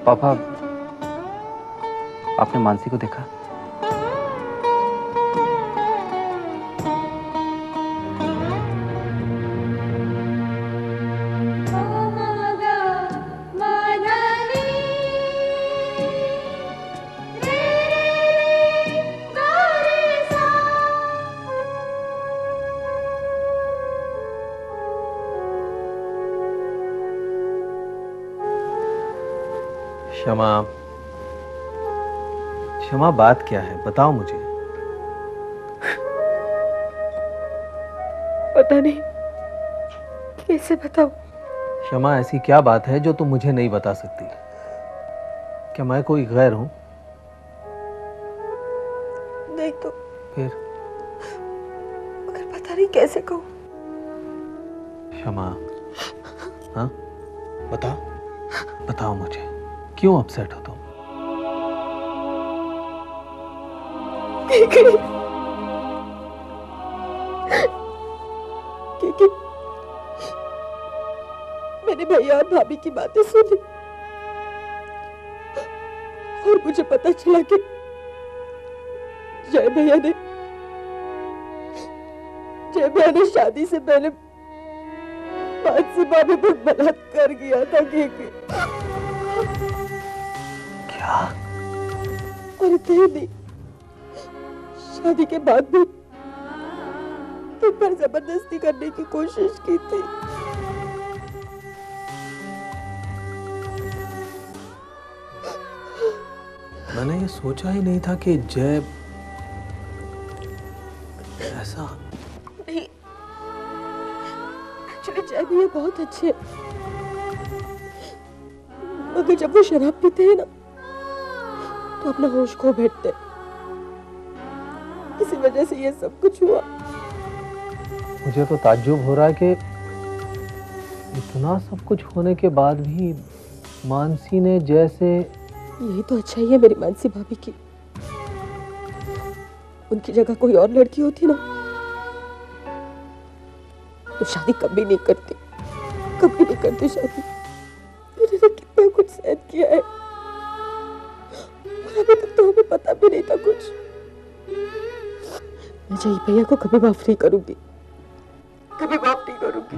पापा, आपने मानसी को देखा? क्षमा, क्षमा, बात क्या है बताओ मुझे। पता नहीं कैसे बताऊं। क्षमा, ऐसी क्या बात है जो तुम मुझे नहीं बता सकती? क्या मैं कोई गैर हूं? नहीं तो फिर? मगर पता नहीं कैसे कहूं। क्षमा, हाँ बताओ मुझे, क्यों अपसेट हो तुम? क्योंकि मैंने भैया और भाभी की बातें सुनी और मुझे पता चला कि जय भैया ने शादी से पहले मानसी भाभी पर बलात्कार किया था। क्या? और इतने नहीं, शादी के बाद भी तुम पर जबरदस्ती करने की कोशिश की थी। मैंने ये सोचा ही नहीं था कि जय ऐसा। नहीं, एक्चुअली जय भैया बहुत अच्छे हैं, मगर जब वो शराब पीते हैं ना तो अपना होश खो बैठते हैं। इसी वजह से ये सब कुछ हुआ। मुझे तो ताज्जुब हो रहा है कि इतना सब कुछ होने के बाद भी मानसी ने जैसे। यही तो अच्छाई है मेरी मानसी भाभी की। उनकी जगह कोई और लड़की होती ना तो शादी कभी नहीं करती, कभी नहीं करती शादी। मैंने कितना कुछ सहन किया है और अभी तक तो हमें पता भी नहीं था कुछ। मैं जय भैया को कभी माफ नहीं करूंगी, कभी माफ नहीं करूंगी।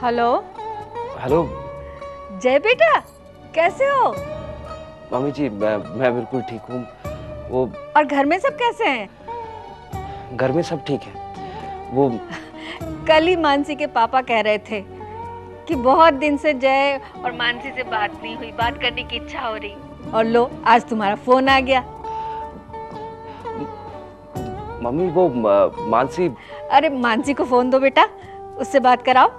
हेलो। हेलो जय बेटा, कैसे हो? मम्मी जी, मैं बिल्कुल ठीक हूँ। वो और घर में सब कैसे हैं? घर में सब ठीक है। वो कल ही मानसी के पापा कह रहे थे कि बहुत दिन से जय और मानसी से बात नहीं हुई, बात करने की इच्छा हो रही। और लो, आज तुम्हारा फोन आ गया। मम्मी, वो मानसी। अरे मानसी को फोन दो बेटा, उससे बात कराओ।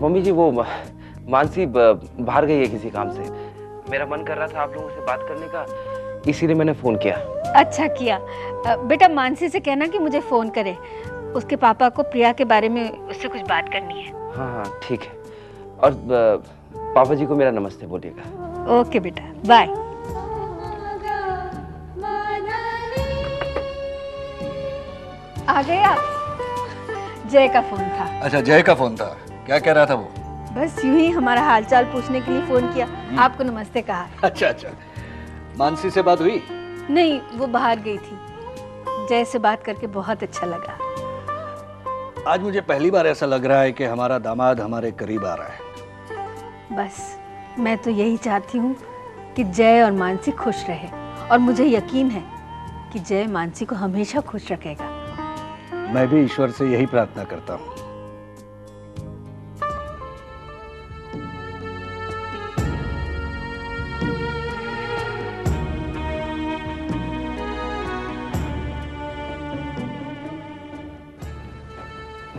मम्मी जी, वो मानसी बाहर गई है किसी काम से। मेरा मन कर रहा था आप लोगों से बात करने का, इसीलिए मैंने फोन किया। अच्छा किया। बेटा मानसी से कहना कि मुझे फोन करे, उसके पापा को प्रिया के बारे में उससे कुछ बात करनी है। हाँ हाँ ठीक है। और पापा जी को मेरा नमस्ते बोलिएगा। ओके बेटा, बाय। आ गए आप? जय का फोन था। अच्छा, जय का फोन था। क्या कह रहा था वो? बस यूं ही हमारा हालचाल पूछने के लिए फोन किया, आपको नमस्ते कहा। अच्छा अच्छा, मानसी से बात हुई? नहीं, वो बाहर गई थी। जय से बात करके बहुत अच्छा लगा। आज मुझे पहली बार ऐसा लग रहा है कि हमारा दामाद हमारे करीब आ रहा है। बस मैं तो यही चाहती हूँ कि जय और मानसी खुश रहे और मुझे यकीन है कि जय मानसी को हमेशा खुश रखेगा। मैं भी ईश्वर से यही प्रार्थना करता हूँ।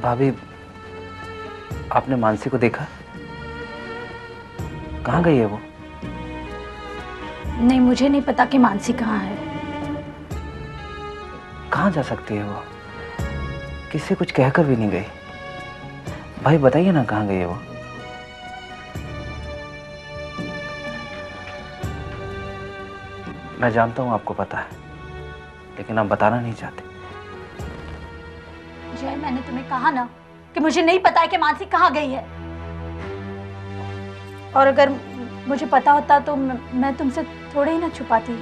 भाभी, आपने मानसी को देखा? कहाँ गई है वो? नहीं, मुझे नहीं पता कि मानसी कहाँ है। कहाँ जा सकती है वो? किसी कुछ कहकर भी नहीं गई। भाई बताइए ना, कहाँ गई है वो? मैं जानता हूँ आपको पता है, लेकिन आप बताना नहीं चाहते। जय, मैंने तुम्हें कहा ना कि मुझे नहीं पता है कि मानसी कहाँ गई है। और अगर मुझे पता होता तो मैं तुमसे थोड़े ही ना छुपाती।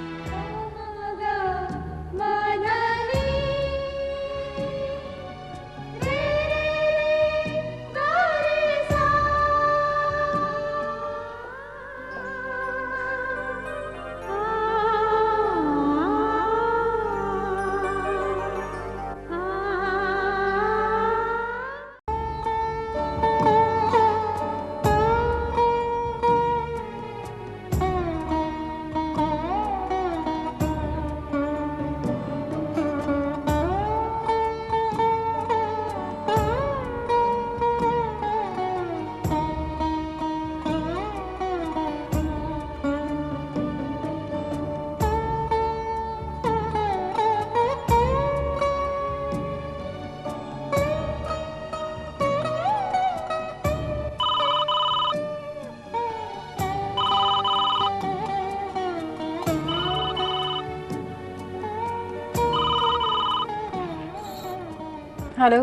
हेलो।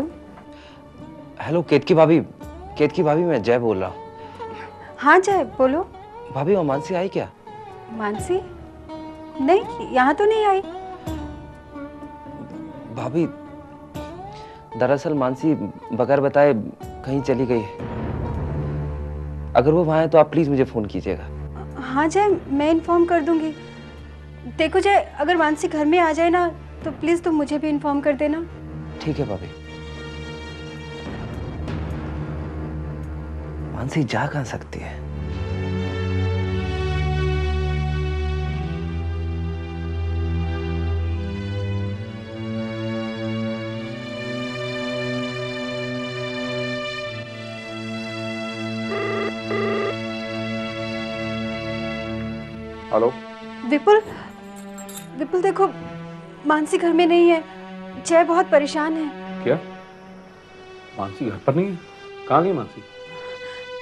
हेलो केतकी भाभी, केतकी भाभी, मैं जय बोल रहा हूँ। हाँ जय, बोलो। भाभी, वो मानसी आई क्या? मानसी? नहीं, यहाँ तो नहीं आई। भाभी, दरअसल मानसी बगैर बताए कहीं चली गई है। अगर वो वहाँ है तो आप प्लीज मुझे फोन कीजिएगा। हाँ जय, मैं इन्फॉर्म कर दूंगी। देखो जय, अगर मानसी घर में आ जाए ना तो प्लीज तुम मुझे भी इन्फॉर्म कर देना। ठीक है भाभी। मानसी जा कहाँ सकती है? हेलो विपुल, विपुल देखो, मानसी घर में नहीं है। जय बहुत परेशान है। क्या मानसी घर पर नहीं है? कहाँ गई मानसी?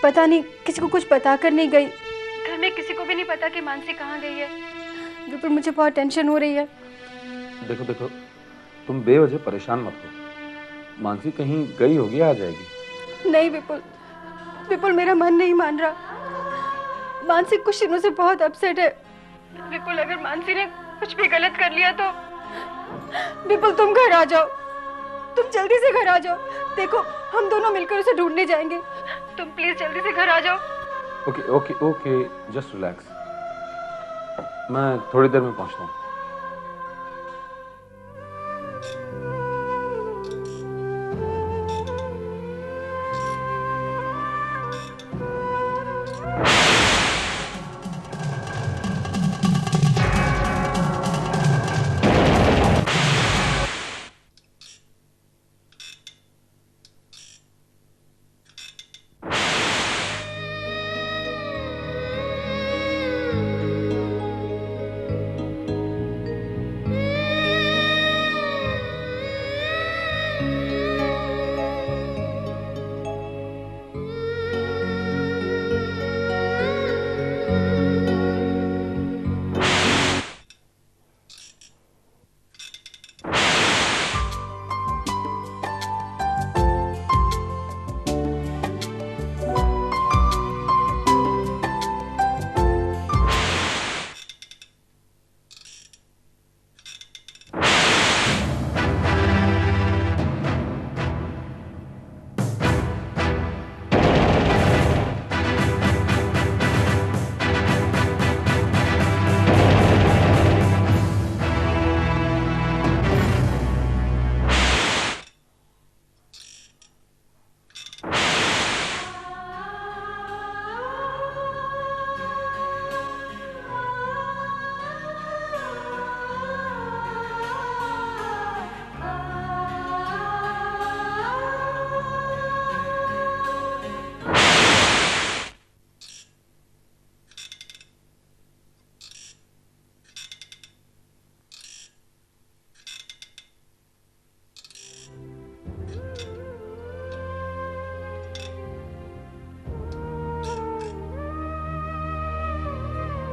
पता नहीं, किसी को कुछ बता कर नहीं गई। घर में किसी को भी नहीं पता कि मानसी कहाँ गई है। विपुल, मुझे बहुत टेंशन हो रही है। देखो देखो, तुम बेवजह परेशान मत हो। मानसी कहीं गई होगी, आ जाएगी। नहीं विपुल, विपुल मेरा मन नहीं मान रहा। मानसी कुछ दिनों से बहुत अपसेट है। विपुल, अगर मानसी ने कुछ भी गलत कर लिया तो विपुल तुम घर आ जाओ। तुम जल्दी से घर आ जाओ। देखो, हम दोनों मिलकर उसे ढूंढने जाएंगे। तुम प्लीज जल्दी से घर आ जाओ। Okay okay okay, just relax. मैं थोड़ी देर में पहुंचता हूँ।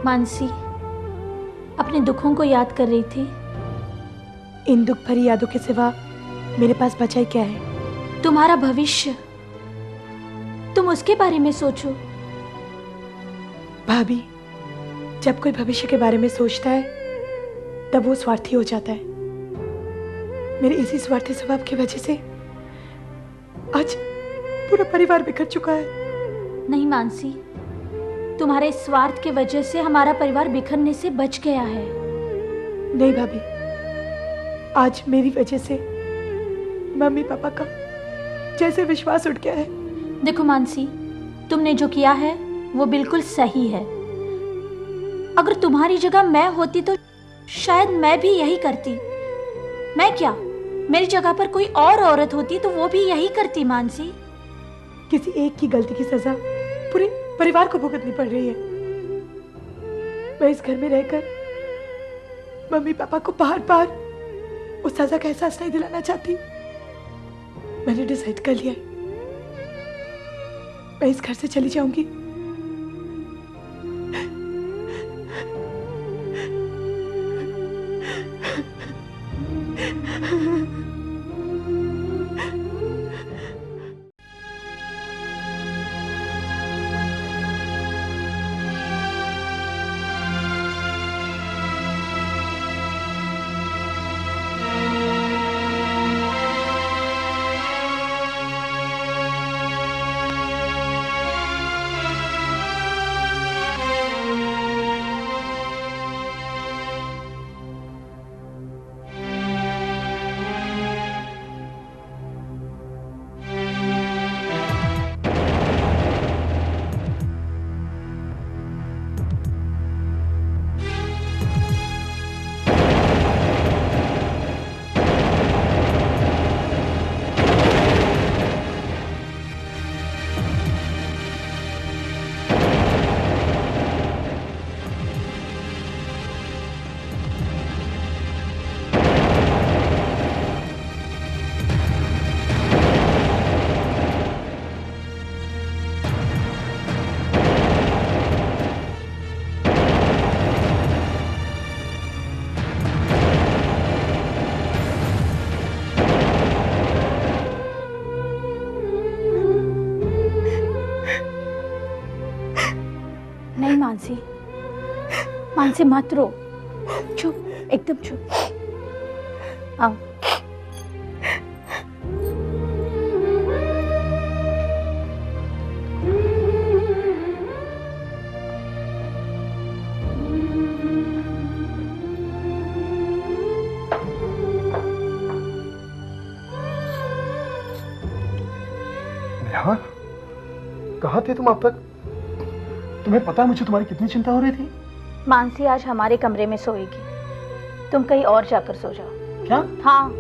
मानसी अपने दुखों को याद कर रही थी। इन दुख भरी यादों के सिवा मेरे पास बचा ही क्या है? तुम्हारा भविष्य, तुम उसके बारे में सोचो। भाभी, जब कोई भविष्य के बारे में सोचता है तब वो स्वार्थी हो जाता है। मेरे इसी स्वार्थी स्वभाव की वजह से आज पूरा परिवार बिखर चुका है। नहीं मानसी, तुम्हारे स्वार्थ के वजह से हमारा परिवार बिखरने से बच गया है। नहीं भाभी, आज मेरी वजह से मम्मी पापा का जैसे विश्वास उठ गया है। देखो मानसी, तुमने जो किया है वो बिल्कुल सही है। अगर तुम्हारी जगह मैं होती तो शायद मैं भी यही करती। मैं क्या, मेरी जगह पर कोई और औरत होती तो वो भी यही करती। मानसी, किसी एक की गलती की सजा पूरे परिवार को भुगतनी पड़ रही है। मैं इस घर में रहकर मम्मी पापा को बार बार उस सजा का एहसास नहीं दिलाना चाहती। मैंने डिसाइड कर लिया है, मैं इस घर से चली जाऊंगी। नहीं मानसी, मानसी मत रो। चुप, एकदम चुप। आओ। नेहा, कहाँ थे तुम अब तक? तुम्हें पता है मुझे तुम्हारी कितनी चिंता हो रही थी? मानसी आज हमारे कमरे में सोएगी, तुम कहीं और जाकर सो जाओ। क्या? हाँ।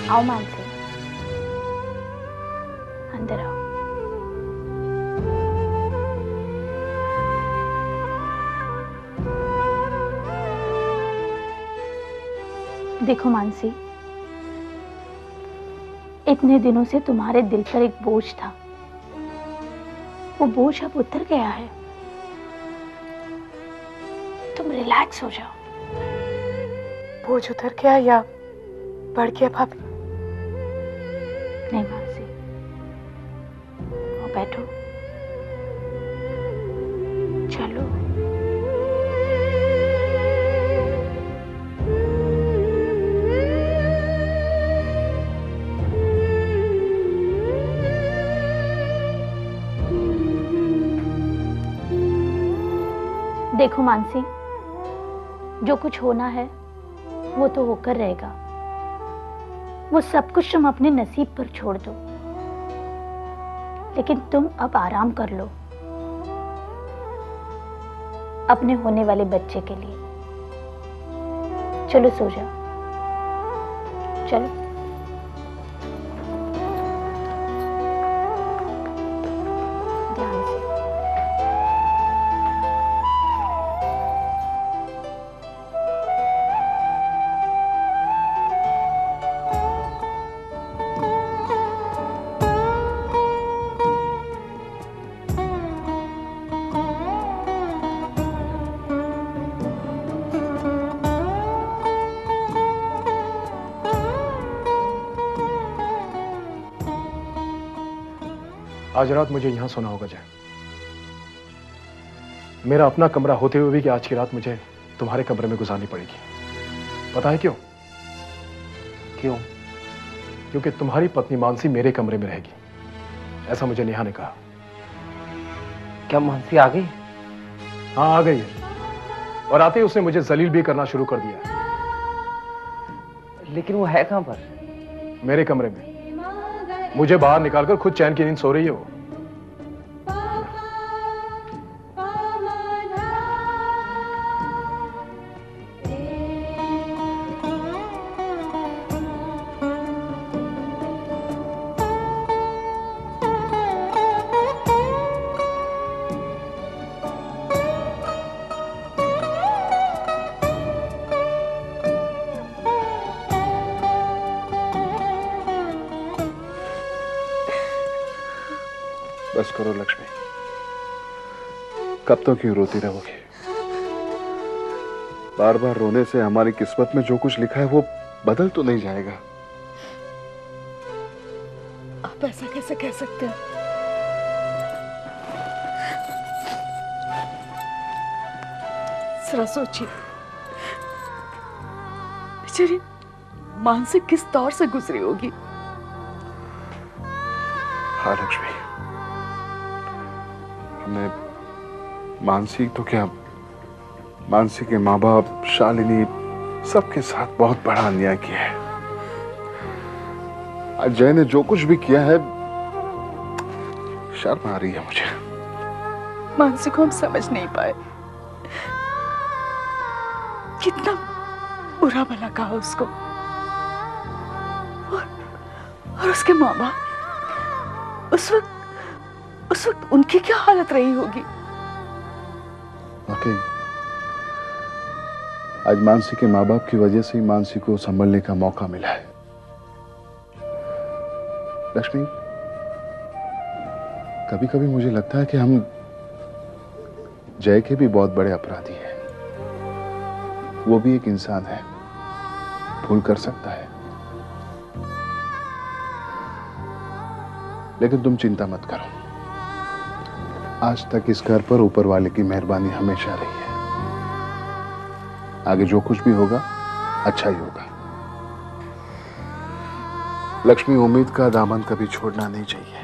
आओ मानसी, अंदर आओ। देखो मानसी, इतने दिनों से तुम्हारे दिल पर एक बोझ था, वो बोझ अब उतर गया है। तुम रिलैक्स हो जाओ। बोझ उतर गया या बढ़ गया भाभी? नहीं मानसी, वो बैठो, चलो। देखो मानसी, जो कुछ होना है वो तो होकर रहेगा। वो सब कुछ तुम अपने नसीब पर छोड़ दो, लेकिन तुम अब आराम कर लो अपने होने वाले बच्चे के लिए। चलो सो जाओ, चलो। आज रात मुझे यहां सोना होगा जय। मेरा अपना कमरा होते हुए भी कि आज की रात मुझे तुम्हारे कमरे में गुजारनी पड़ेगी। पता है क्यों? क्यों? क्योंकि तुम्हारी पत्नी मानसी मेरे कमरे में रहेगी, ऐसा मुझे नेहा ने कहा। क्या मानसी आ गई? हाँ आ गई है, और आते ही उसने मुझे जलील भी करना शुरू कर दिया। लेकिन वो है कहां पर? मेरे कमरे में। मुझे बाहर निकालकर खुद चैन की नींद सो रही है वो। बस करो लक्ष्मी, कब तक क्यों रोती रहोगी? बार बार रोने से हमारी किस्मत में जो कुछ लिखा है वो बदल तो नहीं जाएगा। आप ऐसा कैसे कह सकते हैं? जरा सोचिए, बेचारी मानसिक किस दौर से गुजरी होगी। हाँ लक्ष्मी, हमने मानसी तो क्या, मानसी के माँ बाप, शालिनी, सबके साथ बहुत बड़ा अन्याय किया है। आज जय ने जो कुछ भी किया है, शर्म आ रही है मुझे। मानसी को हम समझ नहीं पाए, कितना बुरा भला कहा उसको, और उसके माँ बाप, उस वक्त उनकी क्या हालत रही होगी। वाकई आज मानसी के माँ बाप की वजह से ही मानसी को संभलने का मौका मिला है। लक्ष्मी, कभी कभी मुझे लगता है कि हम जय के भी बहुत बड़े अपराधी हैं। वो भी एक इंसान है, भूल कर सकता है। लेकिन तुम चिंता मत करो, आज तक इस घर पर ऊपर वाले की मेहरबानी हमेशा रही है। आगे जो कुछ भी होगा अच्छा ही होगा। लक्ष्मी, उम्मीद का दामन कभी छोड़ना नहीं चाहिए।